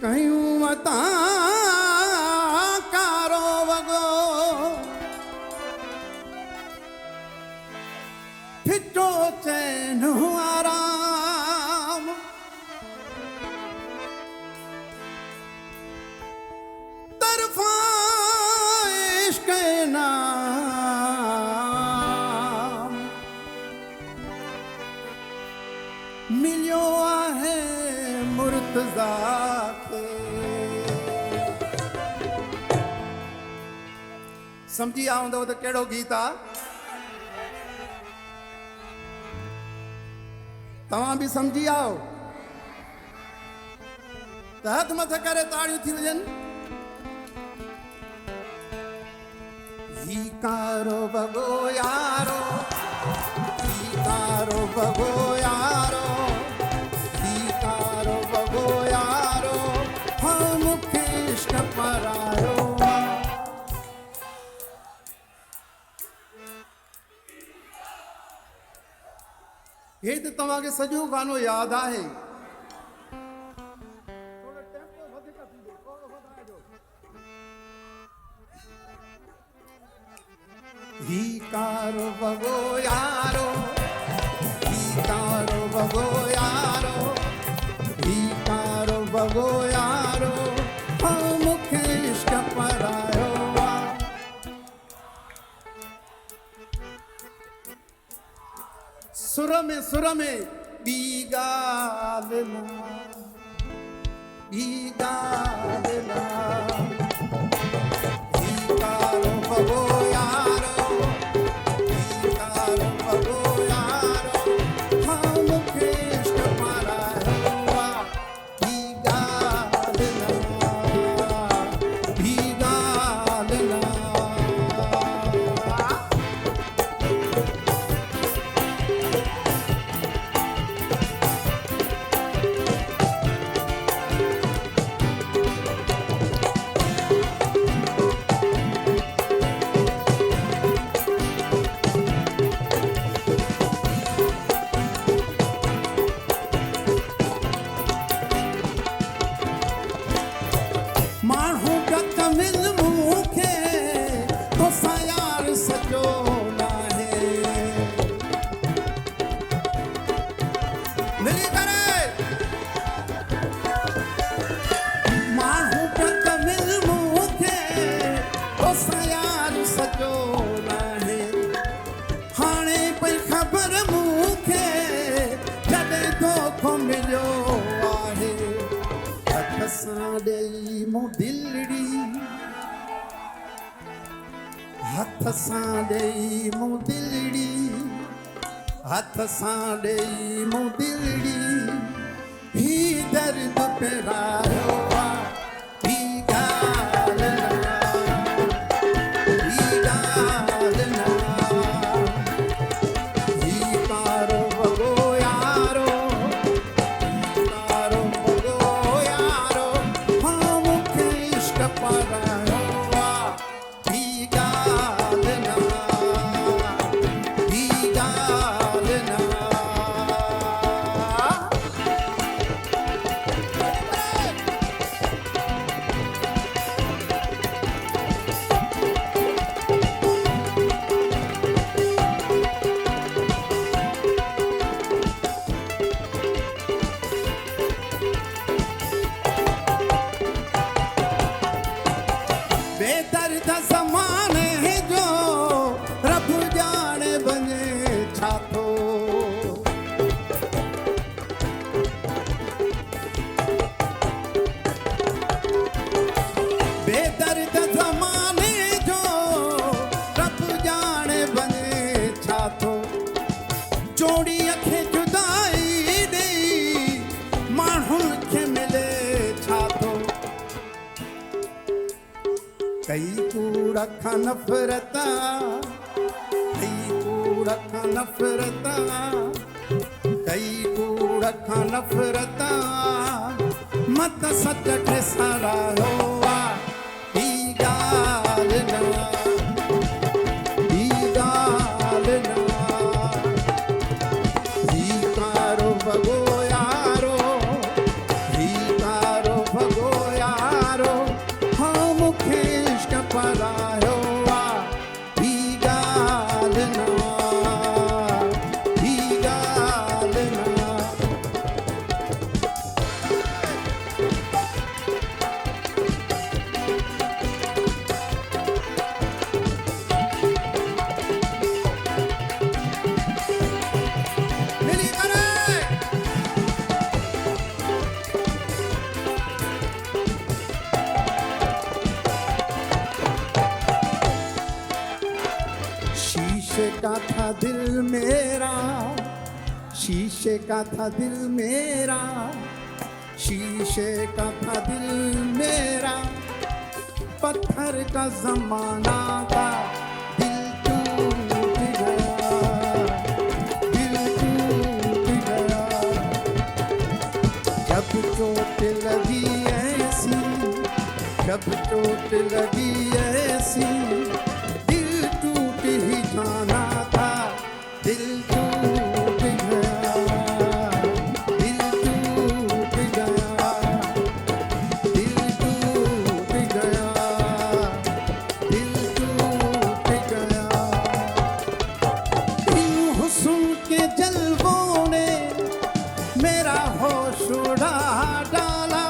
कयूं वता कारो वगो फिटो चैन आराम तरफा इश्क नाम मिलियो आहे मुर्तज़ा खे समझी आउंदो त कहिड़ो गीत आहे तव्हां बि समझी आओ त हथ मथे करे ताड़ियूं थी वञनि ही कारो बगो यारो ही कारो बगो यारो ही कारो बगो यारो हाँ मूंखे इश्क परायो हे तो तव्हांखे सॼो गानो यादि आहे ही कारो बगो यारो ही कारो बगो यारो ही कारो बगो यारो हाँ मूंखे इश्क परायो सुर में ॿी ॻाल्हि न ॿी ॻाल्हि न ही कारो बगो यारो ही कारो बगो यारो हाँ मूंखे इश्क परायो ही ॻाल्हि न ही ॻाल्हि न हथ सां ॾेई मूं दिलड़ी हथ सां ॾेई मूं दिलड़ी ही दर्द पिरायो ही ॻाल्हि न ही ॻाल्हि न ही कारो बगो यारो ही कारो बगो यारो हाँ मूंखे इश्क परायो बेदर्द ज़माने जो रब जाने बने छा थो बेदर्द ज़माने जो रब जाने बने छा थो जोड़ी खे जुदाई ॾेई माण्हुनि खे मिले छा थो कई कूड़ खां नफ़रत कई कूड़ खां नफ़रत कई कूड़ खां नफ़रत मत सच खे सारायो ही ॻाल्हि न ही ॻाल्हि न ही कारो बगो यारो ही कारो बगो का था दिल मेरा, शीशे का था दिल मेरा, शीशे का था दिल मेरा, पत्थर का जमाना था, दिल टूट गया, दिल टूट गया। जब चोट लगी ऐसी, जब चोट लगी ऐसी, दिल टूट ही जाना था, दिल टूट गया, दिल टूट गया, दिल टूट गया, दिल टूट गया। इन हुस्न के जलवों ने मेरा होश उड़ा डाला,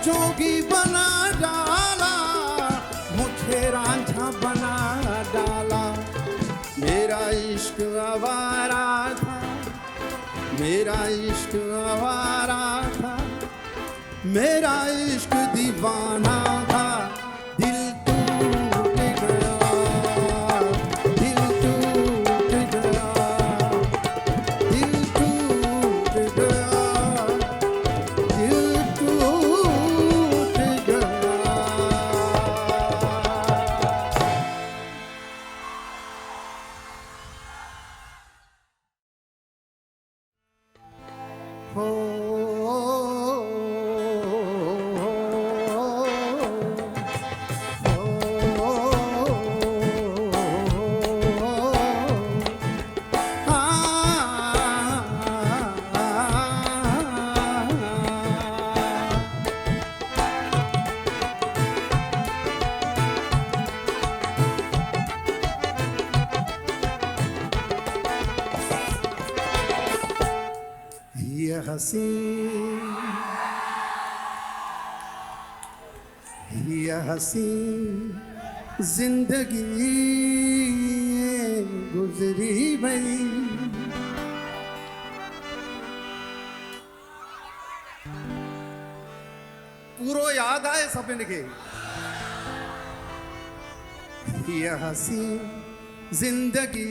जोगी बना डाला, मुझे रांझा बना डाला। मेरा इश्क आवारा था, मेरा इश्क आवारा था, मेरा इश्क दीवाना था, दिल टूट गया, दिल टूट गया, दिल टूट गया, दिल टूट गया। हो ये हसी, ये हसी जिंदगी गुजरी भई, पूरो याद आए सभिन खे। ये हसी जिंदगी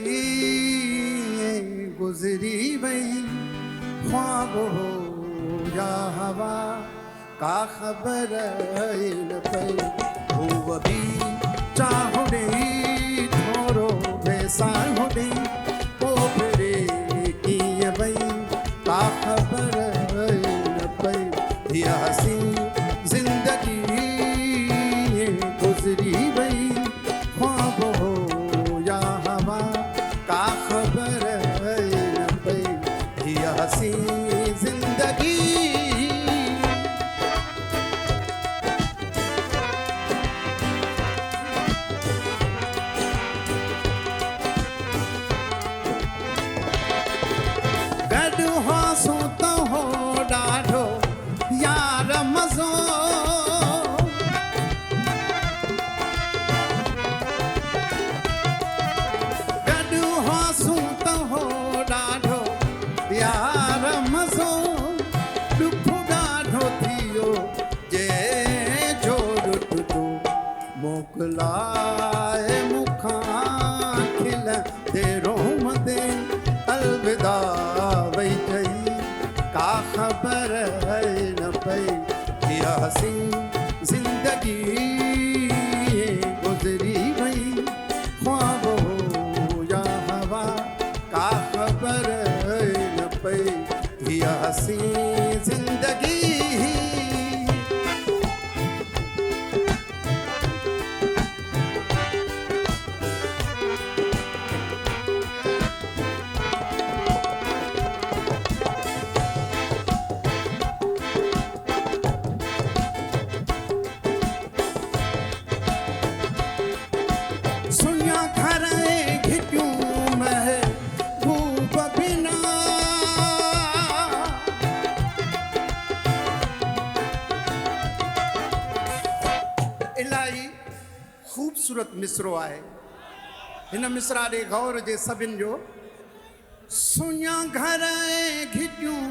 गुजरी भई, ख्वाब हो या हवा का खबर न पई, हो भी चाहुड़े थोरो बेसाल होड़े, पोखरे की भई का खबर न पई। ये हसी जिंदगी गुजरी भई, ख्वाब हो या हवा का खबर न पई। ये हसी जिंदगी गॾु हासूं त हो ॾाढो यार मज़ो, गॾु हासूं त हो ॾाढो यार मज़ो, दुख ॾाढो थियो जे जो रुठो मोकिलाए मुखां खिल ते रोम दे, अलविदा वई थई का खबर न पई। ये हसी जिंदगी गुजरी भई, ख्वाब हो या हवा का खबर न पई। ये हसी जिंदगी सुनिया घर घिटियूं महबूब बिना, इलाही खूबसूरत मिसरो आहे। हिन मिसरा ॾे गौर जे सभिनि जो। सुञा घर घिटियूं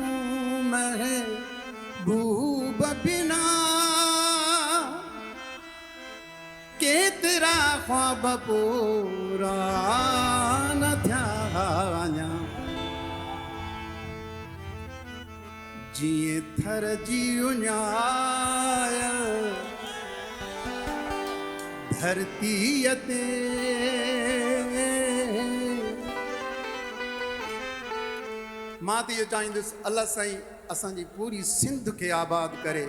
महबूब बिना केतिरा ख्वाब पूरा न थिया अञा। जीअं थर जी उञायल धरतीअ ते मां त इहो चाहींदुसि अल्लाह साईं असांजी पूरी सिंध खे आबाद करे।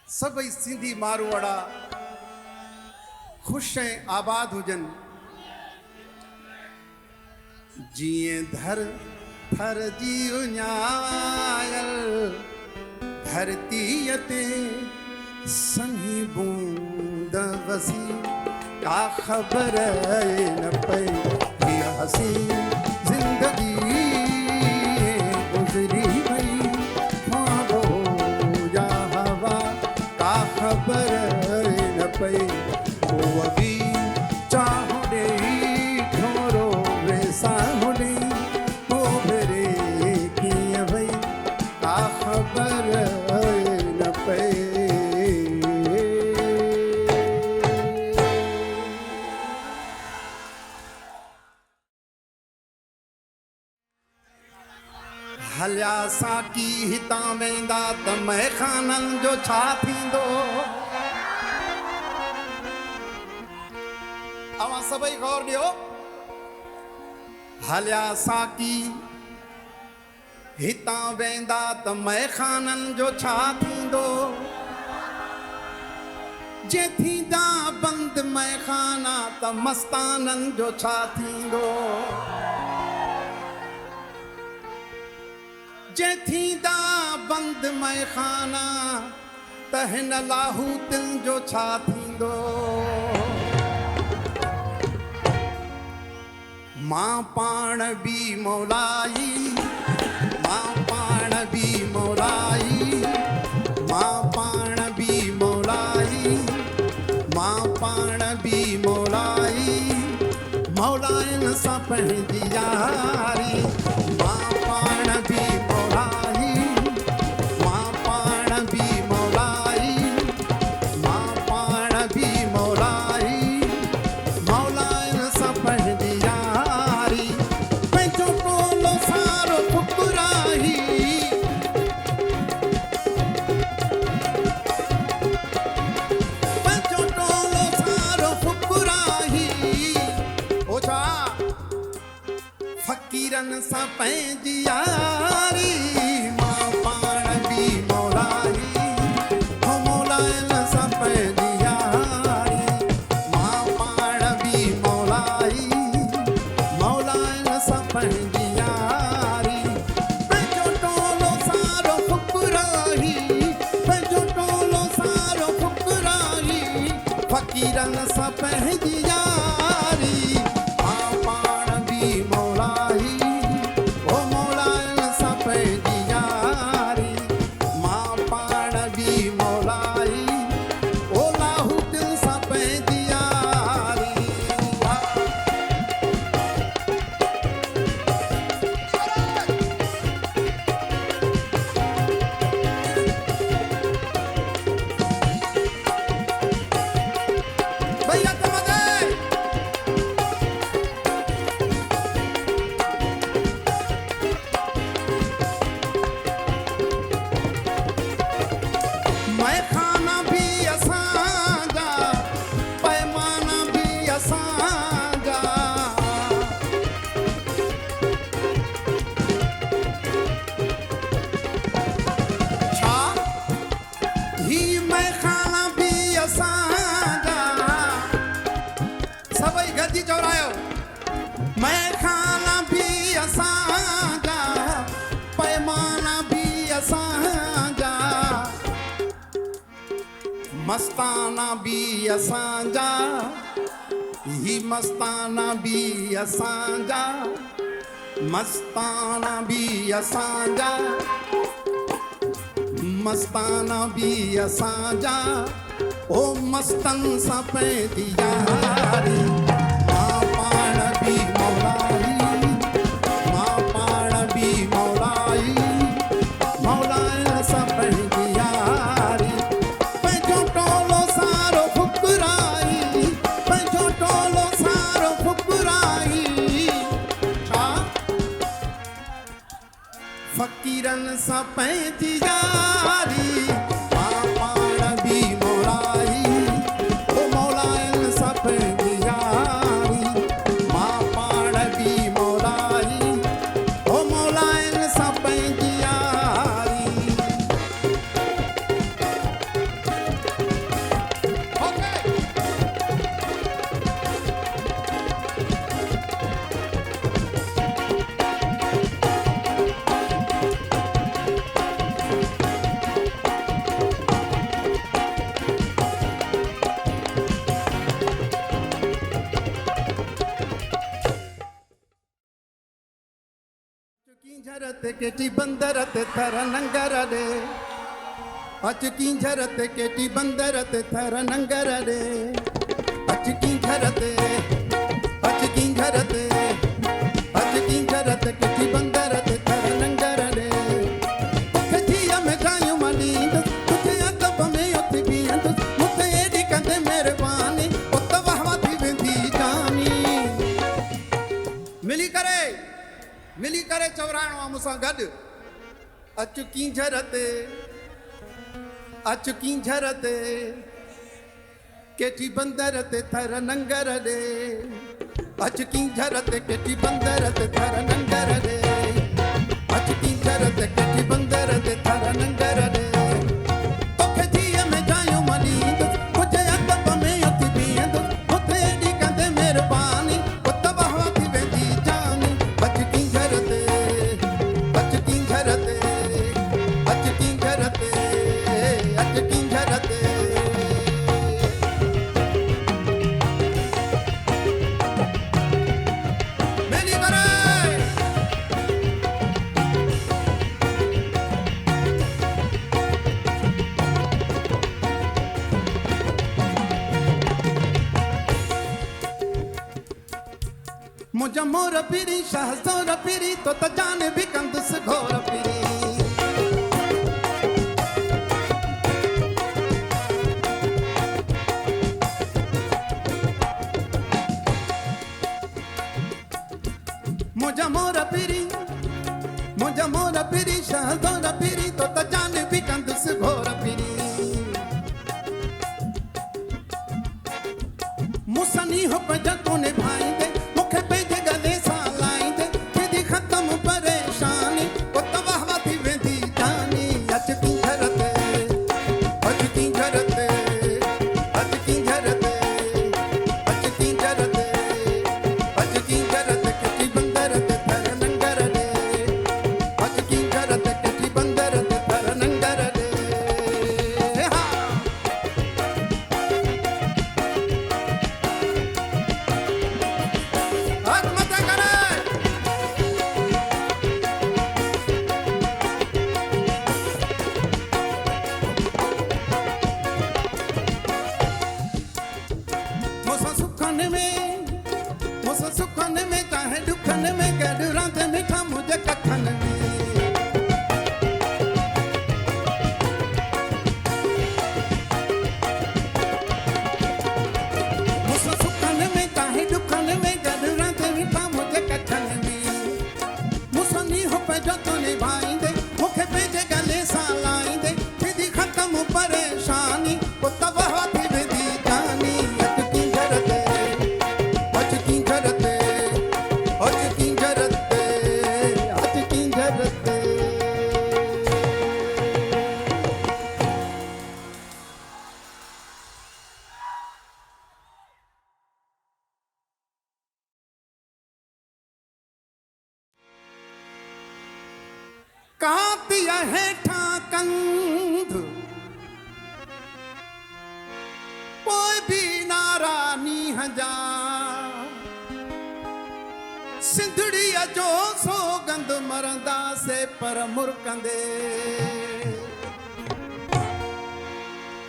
सभई सिंधी मारवाड़ा ख़ुशि ऐं आबाद हुजनि। जीअं थर जी उञायल धरतीअ ते सही बूंद वसी का ख़बर न पई हसी ज़िंदगी गुज़री वई ख्वाबो जा हवा का ख़बर न पई। वो भी चाहो ॾे थोरो वैसा होॾे तो भेरे कीअं वई का ख़बर न पई। हलिया साकी हितां वेंदा त महखाननि जो छा थींदो। अवां सभई गौर ॾियो। हलिया साकी हितां वेंदा त महखाननि जो छा थींदो। जे थींदा बंद महखाना त मस्ताननि जो छा थींदो। जे थींदा बंद मैखाना त हिन लाहूतिन जो छा थींदो। मां पाण बि मौलाई मां पाण बि मौलाई मां पाण बि मौलाई मां पाण बि मौलाई मौलाइनि सां पंहिंजी यारी। मां पाण बि फ़कीरनि सां पंहिंजी यारी। मां पाण बि मौलाई हो मौलाइनि सां पंहिंजी यारी। मां पाण बि मौलाई मौलाइनि सां पंहिंजी यारी। पंहिंजो टोलो सारो फुकराही पंहिंजो टोलो सारो फुकराही फ़कीरनि सां पंहिंजी यारी। मां पाण बि मौलाई ओ मौलाइनि सां पंहिंजी यारी। मां पाण बि मौलाई ओ लाहूतिन सां पंहिंजी यारी। भैया तुम मैखाना भी असांजा पैमाना भी असांजा। छा ही मैखाना भी असांजा। सभई गद्दी चौरायो। मैखाना भी असांजा पैमाना भी असांजा। मस्ताना भी असांजा ही मस्ताना भी असांजा। मस्ताना भी असांजा मस्ताना भी असांजा। ओ मस्तन सा पैंदी यारी मां पाण बि मौलाई मां पाण बि मौलाई मौलाइण सा पैंदी यारी पंहिंजो टोलो सारो फुकराई पंहिंजो टोलो सारो फुकराई छा फ़कीरनि सां पैंदी यारी झरते केटी बंदर ते थर नंगर रे अचकी झरते केटी बंदर ते थर नंगर रे अचकी झरते केटी बंदर ते थर नंगर रे मुखे थिया में जायूं मलींद तुझे अदब में उथी बीहंद मुखे एडी कंदे मेहरबानी उत वाहवा थी वेंदी जानी मिली करे चवराणो मूंसां गॾु अचकी झरते केटी बंदर ते थर नंगर रे अचकी झरते केटी बंदर ते थर नंगर रे अचकी झरते केटी बंदर ते थर नंगर रे तोखे धीअ में जायूं मलींद मुझे अदब में उथी बीहंद मुथे एडी कंदे मेहरबानी उत वाहवा थी वेंदी जानी अचकी झरते मुझा मोर पिरी शाह सोर पिरी तो त जाने भी कंदुस घोर पिरी मुझा मोर पिरी शाह सोर पिरी तो त जाने भी कंदुस घोर पिरी मुसनी हो पजा तो ने भाई दे मुखे पेजे गले सा लाइंदे फिदी खत्म परेशानी उत वाहवा थी वेंदी जानी अचकी झरते केटी बंदर ते थर नंगर रे अचकी झरते केटी बंदर ते थर नंगर रे सुखन में चाहे दुखन में गॾु रांध मिठा मुझे कखन में सुखन में चाहे दुखन में गॾु रांध मिठा मुझे कखन में मुसनी हो पंहिंजो तो निभाईंदे मुखे पंहिंजे गले सां लाईंदे फिदी ख़त्म परेशानी उत वाहवा थी वेंदी जानी अचकी झरते कातिया हेठा कंध कोई भी नारा नीह जा सिंधड़ीअ जो सोगंद मरंदा से पर मुरकंदे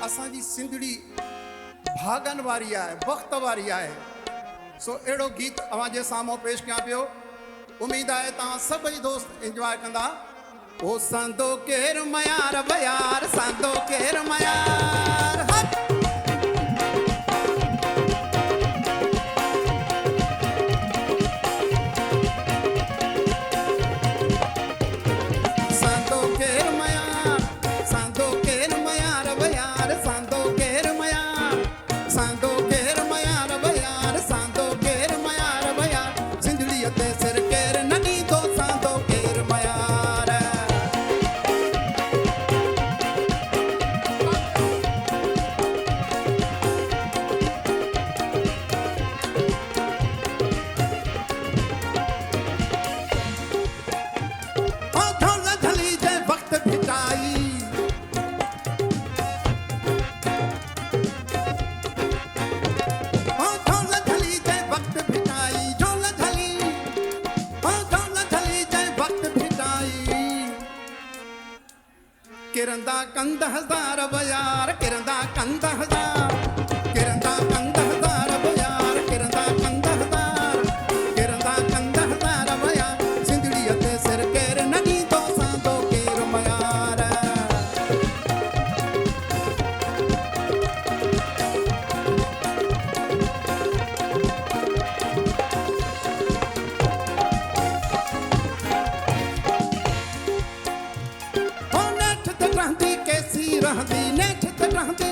असांजी सिंधड़ी भागन वारी आहे, वक़्त वारी आहे। सो अहिड़ो गीत अवां जे साम्हूं पेश कयां पियो। उम्मीद आहे तव्हां सभई दोस्त इंजॉय कंदा। ओ सांदो केर मयार बयार, सांदो केर मयार, हट। सांदो केर मयार, सांदो केर मयार बयार, सांदो केर मयार, सांदो केर मयार बयार, सांदो केर मयार बयार, सिंधड़ीअ ते सिर केर न ॾींदो, सांदो केर मयार। ओ ढोल झली जे वक़्त फिटाई, ओ ढोल झली जे वक़्त फिटाई, ढोल झली, ओ ढोल झली जे वक़्त फिटाई। किरंदा कंद हज़ार बयार, किरंदा कंद हज़ार, किरंदा कंद हज़ार बयार, किरंदा कंद हज़ार, किरंदा कंद हज़ार बयार, सिंधड़ीअ ते सिर केर न ॾींदो, सांदो केर मयार। ओ नेठ ते रहंदी कैसी रहंदी, नेठ ते रहंदी,